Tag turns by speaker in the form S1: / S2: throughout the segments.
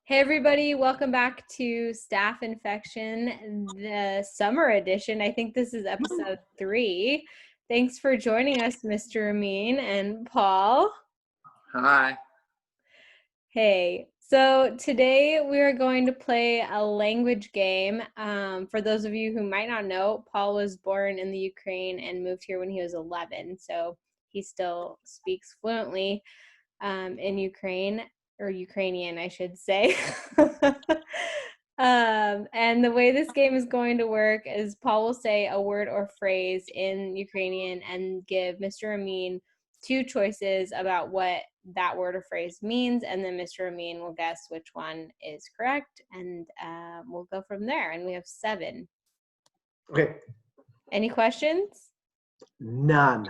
S1: Hey everybody, welcome back to Staph Infection, the summer edition. I think this is episode 3. Thanks for joining us, Mr. Amin and Paul.
S2: Hi.
S1: Hey, so today we are going to play a language game. For those of you who might not know, Paul was born in the Ukraine and moved here when he was 11, so he still speaks fluently in Ukraine. Or Ukrainian, I should say. And the way this game is going to work is Paul will say a word or phrase in Ukrainian and give Mr. Amin 2 choices about what that word or phrase means, and then Mr. Amin will guess which one is correct, and we'll go from there. And we have 7.
S3: Okay.
S1: Any questions?
S3: None.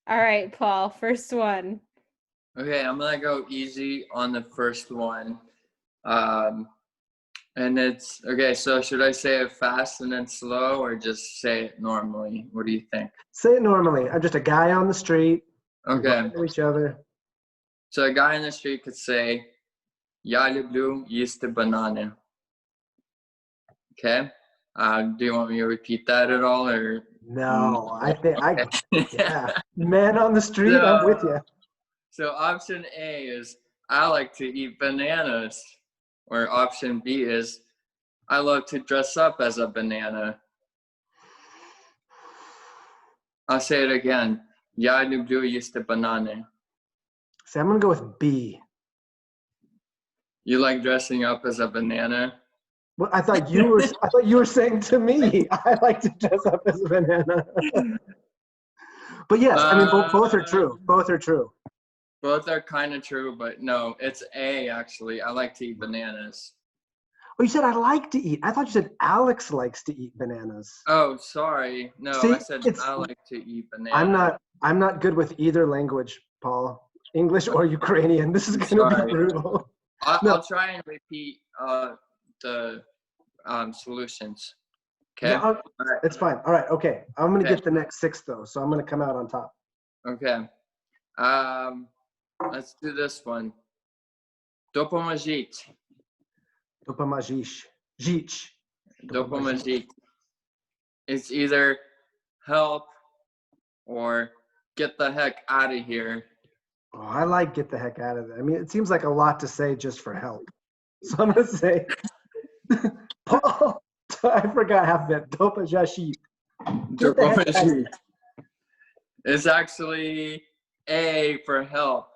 S1: All right, Paul, first one.
S2: Okay, I'm gonna go easy on the first one. And it's okay, so should I say it fast and then slow or just say it normally? What do you think?
S3: Say it normally. I'm just a guy on the street.
S2: Okay.
S3: We know each other.
S2: So a guy in the street could say, "Я люблю їсти банани." Okay. Do you want me to repeat that at all or
S3: No, I think yeah. Man on the street,
S2: So-
S3: I'm with you.
S2: So option A is I like to eat bananas. Or option B is I love to dress up as a banana. I'll say it again. Я люблю їсти банани.
S3: See, I'm gonna go with B.
S2: You like dressing up as a banana?
S3: Well, I thought you were saying to me, I like to dress up as a banana. But yes, I mean both are true. Both are true.
S2: Both are kind of true, but no, it's A actually. I like to eat bananas.
S3: Oh, you said I like to eat. I thought you said Alex likes to eat bananas.
S2: Oh, sorry. No,
S3: See,
S2: I said I like to eat bananas.
S3: I'm not good with either language, Paul. English or Ukrainian. This is gonna be brutal.
S2: I'll try and repeat the solutions. Okay.
S3: No, it's fine. All right. Okay. I'm gonna get the next 6 though, so I'm gonna come out on top.
S2: Okay. Let's do this one. Допоможіть.
S3: Допоможіть.
S2: Допоможіть. It's either help or get the heck out of here.
S3: Oh, I like get the heck out of there. I mean, it seems like a lot to say just for help. So I'm gonna say, Paul. I forgot half of it. Допоможіть.
S2: Допоможіть. It's actually A for help.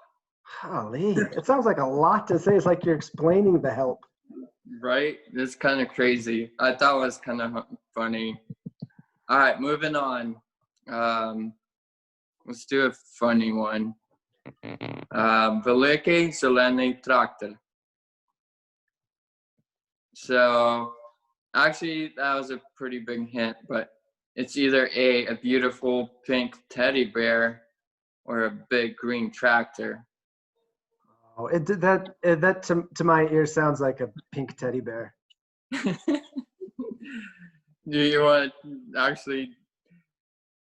S3: Golly, it sounds like a lot to say. It's like you're explaining the help.
S2: Right? It's kind of crazy. I thought it was kind of funny. All right, moving on. Let's do a funny one. Великий зелений трактор. So, actually, that was a pretty big hint, but it's either a beautiful pink teddy bear or a big green tractor.
S3: Oh, that to my ear sounds like a pink teddy bear.
S2: Do you want to actually,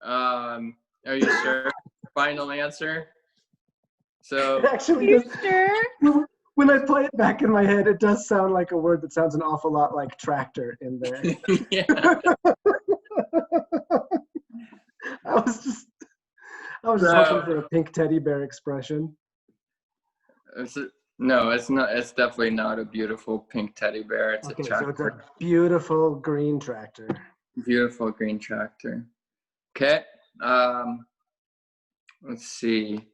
S2: are you sure? Final answer? So,
S3: It actually
S1: You
S3: does,
S1: sure?
S3: when I play it back in my head, it does sound like a word that sounds an awful lot like tractor in there.
S2: yeah.
S3: I was just hoping for a pink teddy bear expression.
S2: No, it's not. It's definitely not a beautiful pink teddy bear. It's
S3: Okay,
S2: a
S3: so
S2: tractor.
S3: it's a beautiful green tractor.
S2: Beautiful green tractor. Okay. Let's see.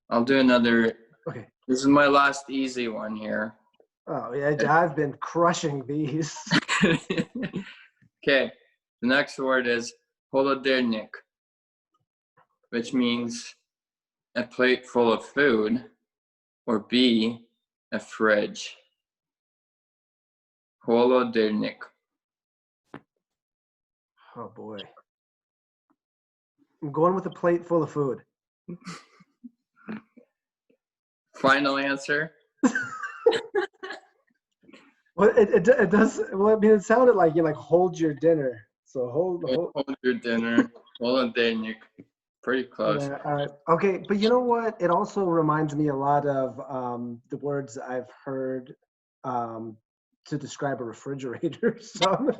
S2: I'll do another.
S3: Okay.
S2: This is my last easy one here.
S3: Oh yeah, I've been crushing these.
S2: Okay. The next word is холодильник, which means a plate full of food, or B, a fridge. Холодильник.
S3: Oh boy. I'm going with a plate full of food.
S2: Final answer?
S3: Well, it does. Well, I mean, it sounded like you hold your dinner. So hold.
S2: Hold your dinner. Холодильник. Pretty close.
S3: Yeah, all right. Okay, but you know what? It also reminds me a lot of the words I've heard to describe a refrigerator. So,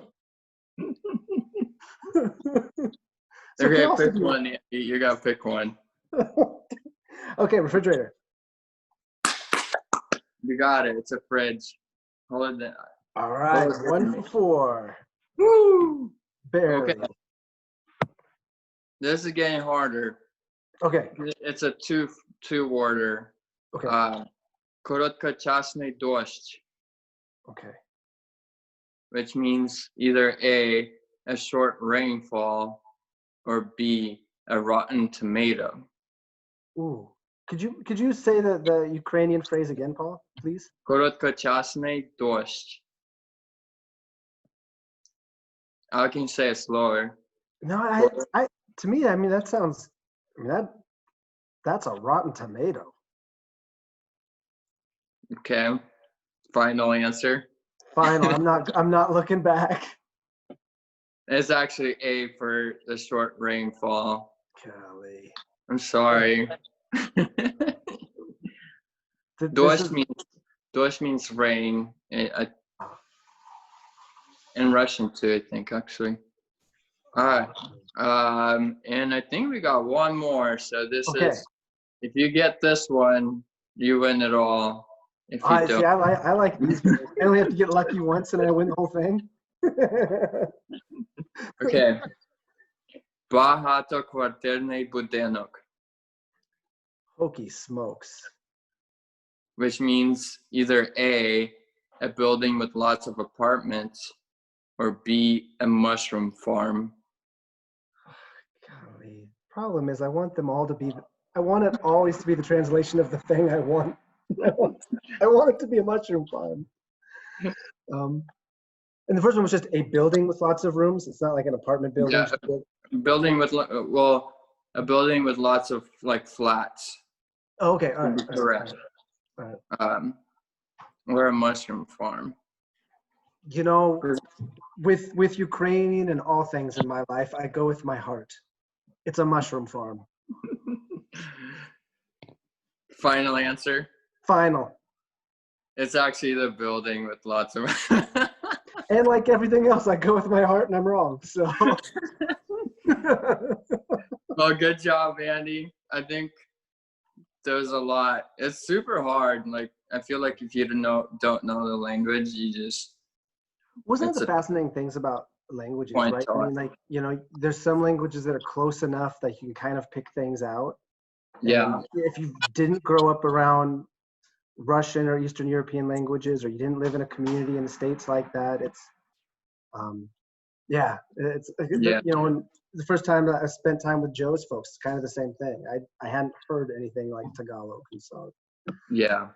S3: so it could
S2: Okay,
S3: also
S2: pick
S3: be
S2: one. You gotta pick one.
S3: okay, refrigerator.
S2: You got it. It's a fridge. Hold it.
S3: All right,
S2: Hold it.
S3: 1 for 4.
S2: Woo!
S3: Barely.
S2: Okay, this is getting harder.
S3: Okay.
S2: It's a two-worder.
S3: Okay.
S2: Korotkachasny dождь,
S3: Okay.
S2: which means either A, a short rainfall, or B, a rotten tomato.
S3: Ooh. Could you say the Ukrainian phrase again, Paul, please?
S2: Korotkachasny dождь. I can say it slower.
S3: No, I to me, I mean that sounds. I mean that's a rotten tomato.
S2: Okay. Final answer.
S3: Final. I'm not looking back.
S2: It's actually A for the short rainfall.
S3: Golly.
S2: I'm sorry. Дождь means rain. In Russian too, I think, actually. All right. And I think we got one more. So this is, if you get this one, you win it all. If you don't.
S3: See, I like these games. I only have to get lucky once and I win the whole thing.
S2: Okay. Багатоквартирний будинок.
S3: Hokey smokes.
S2: Which means either A, a building with lots of apartments, or B, a mushroom farm.
S3: Golly. Problem is I want them all to be, I want it always to be the translation of the thing I want. I want it to be a mushroom farm. And the first one was just a building with lots of rooms. It's not like an apartment building.
S2: Yeah, a building with lots of like flats.
S3: Oh, okay, all right.
S2: Correct.
S3: All right.
S2: Or a mushroom farm.
S3: You know, with Ukrainian and all things in my life, I go with my heart. It's a mushroom farm.
S2: Final answer?
S3: Final.
S2: It's actually the building with lots of.
S3: And like everything else, I go with my heart and I'm wrong. So.
S2: Well, good job, Andy. I think there's a lot. It's super hard. Like I feel like if you don't know the language, you just.
S3: Wasn't that the fascinating things about languages, right? I mean, like, you know, there's some languages that are close enough that you can kind of pick things out.
S2: Yeah.
S3: And if you didn't grow up around Russian or Eastern European languages, or you didn't live in a community in the States like that, it's, you know, when the first time that I spent time with Joe's folks, it's kind of the same thing. I hadn't heard anything like Tagalog, and so.
S2: Yeah.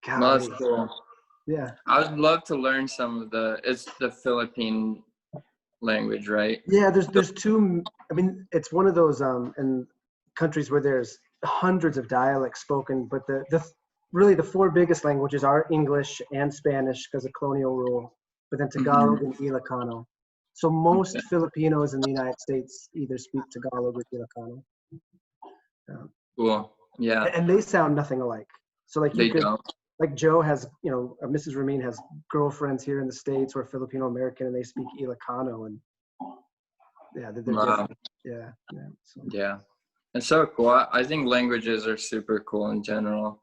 S3: Golly.
S2: Well, that's cool.
S3: Yeah.
S2: I would love to learn it's the Philippine language, right?
S3: Yeah, there's two, I mean, it's one of those in countries where there's hundreds of dialects spoken, but really the four biggest languages are English and Spanish because of colonial rule, but then Tagalog and Ilocano. So most Filipinos in the United States either speak Tagalog or Ilocano.
S2: Cool. Yeah.
S3: And they sound nothing alike. So like like Joe has, you know, Mrs. Ramin has girlfriends here in the States who are Filipino American and they speak Ilocano, and yeah, they're different. Yeah.
S2: Yeah. It's so cool. I think languages are super cool in general.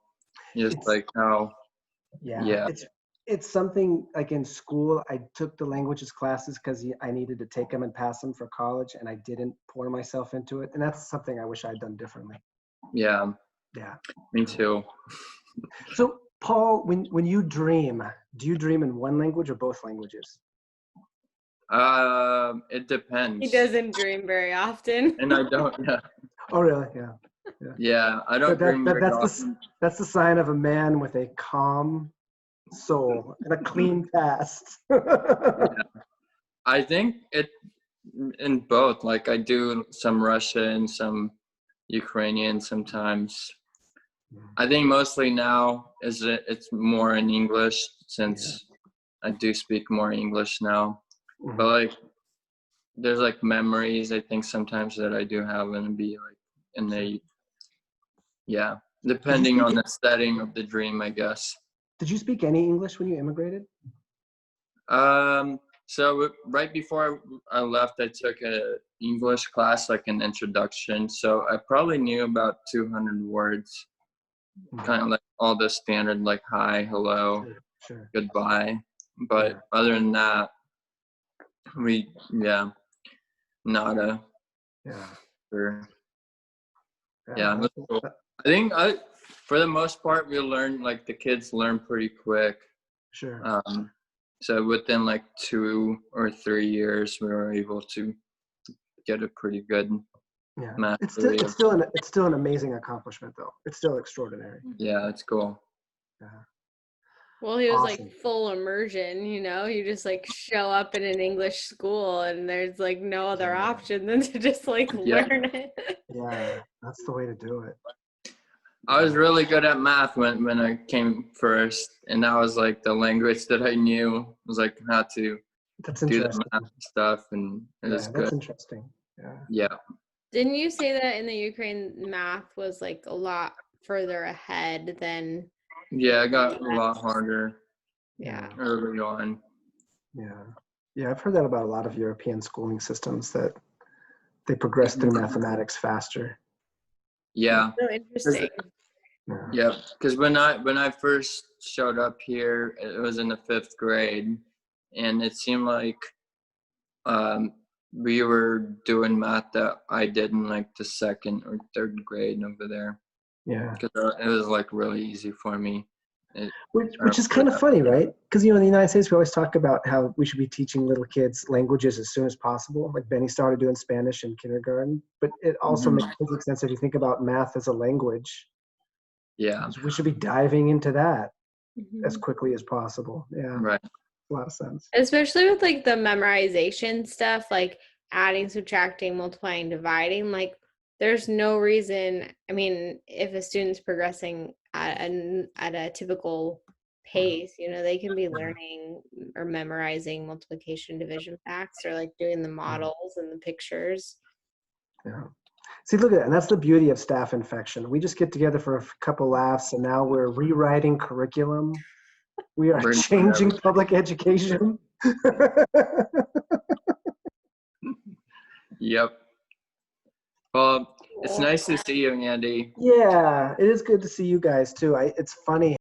S2: Just like how. Yeah.
S3: It's something like in school, I took the languages classes because I needed to take them and pass them for college, and I didn't pour myself into it. And that's something I wish I'd done differently.
S2: Yeah.
S3: Yeah.
S2: Me too.
S3: So, Paul, when you dream, do you dream in one language or both languages?
S2: It depends.
S1: He doesn't dream very often.
S2: And I don't. Yeah.
S3: Oh, really? Yeah.
S2: Yeah, I don't dream very often.
S3: That's the sign of a man with a calm soul and a clean past.
S2: Yeah. I think it in both. Like I do some Russian, some Ukrainian sometimes. I think mostly now it's more in English since I do speak more English now. But like there's like memories I think sometimes that I do have and be like innate. Yeah, depending on the setting of the dream, I guess.
S3: Did you speak any English when you immigrated?
S2: So right before I left, I took a English class, like an introduction. So I probably knew about 200 words, kind of like all the standard, like hi, hello,
S3: Sure.
S2: goodbye. But other than that, nada.
S3: Yeah.
S2: Sure.
S3: Yeah.
S2: Yeah, that's cool. I think for the most part, like the kids learn pretty quick.
S3: Sure.
S2: So within like 2 or 3 years, we were able to get a pretty good mastery.
S3: It's still an amazing accomplishment, though. It's still extraordinary.
S2: Yeah, it's cool.
S3: Yeah.
S1: Well, he was
S3: Awesome.
S1: like full immersion, you know, you just like show up in an English school and there's like no other option than to just like learn it.
S3: Yeah, that's the way to do it.
S2: I was really good at math when I came first, and that was like the language that I knew. It was like how to do the math stuff, and it was good.
S3: That's interesting.
S2: Yeah.
S1: Didn't you say that in the Ukraine math was like a lot further ahead than?
S2: Yeah, it got a lot harder.
S1: Yeah.
S2: Early on.
S3: Yeah, I've heard that about a lot of European schooling systems, that they progress through mathematics faster.
S2: Yeah.
S1: So interesting.
S2: Yeah, because when I first showed up here, it was in the 5th grade, and it seemed like we were doing math that I did in like the 2nd or 3rd grade over there.
S3: Yeah.
S2: Because it was like really easy for me.
S3: Which is kind of funny, right? Because, you know, in the United States, we always talk about how we should be teaching little kids languages as soon as possible. Like Benny started doing Spanish in kindergarten, but it also makes perfect sense if you think about math as a language.
S2: Yeah.
S3: We should be diving into that as quickly as possible. Yeah.
S2: Right.
S3: A lot of sense.
S1: Especially with like the memorization stuff, like adding, subtracting, multiplying, dividing, like there's no reason. I mean, if a student's progressing at a typical pace, you know, they can be learning or memorizing multiplication, division facts, or like doing the models and the pictures.
S3: Yeah. See, look at that. And that's the beauty of staff infection. We just get together for a couple laughs, and now we're rewriting curriculum. We are changing public education.
S2: Yep. Well, it's nice to see you, Andy.
S3: Yeah, it is good to see you guys too. It's funny